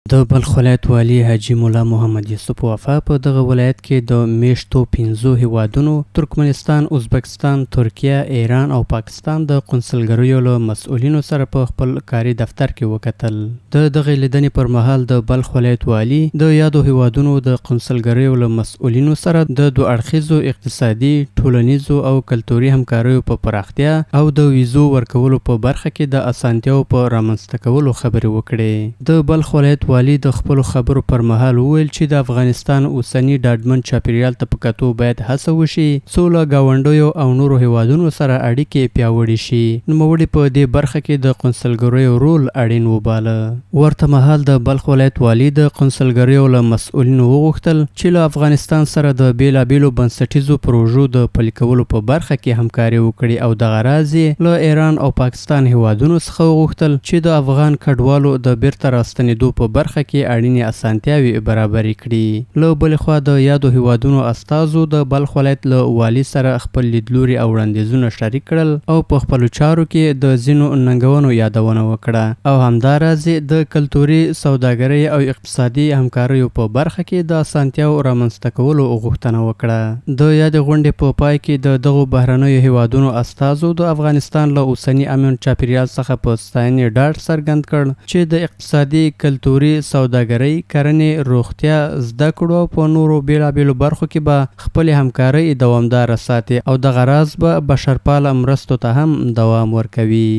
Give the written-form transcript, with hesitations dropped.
د بلخ ولایت والي حاجي مولا محمد یوسف وفا په دغه ولایت کې د میشتو 15 هیوادونو ترکمنستان، ازبکستان، ترکیه، ایران او پاکستان د قونسلګریو له مسؤلینو سره په خپل کاري دفتر کې وکتل. د دغه لیدنې پر مهال د بلخ ولایت والي د یادو هیوادونو د قونسلګریو له مسؤلینو سره د دوه اړخیزو اقتصادي، ټولنیزو او کلتوري همکاریو په پراختیا او د ویزو ورکولو په برخه کې د اسانتیاو په رامنځته کولو خبرې وکړې. د بلخ ولایت والي د خپلو خبرو پر مهال وویل چې د افغانستان اوسني ډاډمن چاپیریال ته په کتو باید هڅه وشي څو له ګاونډیو او نورو هیوادونو سره اړیکې پیاوړې شي. نوموړي په دې برخه کې د قونسلګریو رول اړین وباله. ورته مهال د بلخ ولایت والي د قونسلګریو له مسؤلینو وغوښتل چې له افغانستان سره د بیلابیلو بنسټیزو پروژو د پلي کولو په برخه کې همکاري وکړي او دغه راز یې له ایران او پاکستان هیوادونو څخه وغوښتل چې د افغان کډوالو د بیرته راستنېدو په برخه کې اړینې اسانتیاوې برابرې کړي. له بلې خوا د یادو هیوادونو استازو د بلخ ولایت له والي سره خپل لیدلوري او وړاندیزونه شریک کړل او په خپلو چارو کې د ځینو ننګونو یادونه وکړه او همداراز د کلتوري، سوداګرۍ او اقتصادي همکاریو په برخه کې د اسانتیاو رامنځته کولو غوښتنه وکړه. د یادې غونډې په پای کې د دغو بهرنیو هیوادونو استازو د افغانستان له اوسني امن چاپیریال څخه په ستاینې ډاډ څرګند کړ چې د اقتصادي، کلتوري، سوداګرۍ، کرنې، روغتیا، زده کړو او په نورو بیلابیلو برخو کې به خپلې همکارۍ دوامداره ساتي او دغه راز به بشرپاله مرستو ته هم دوام ورکوي.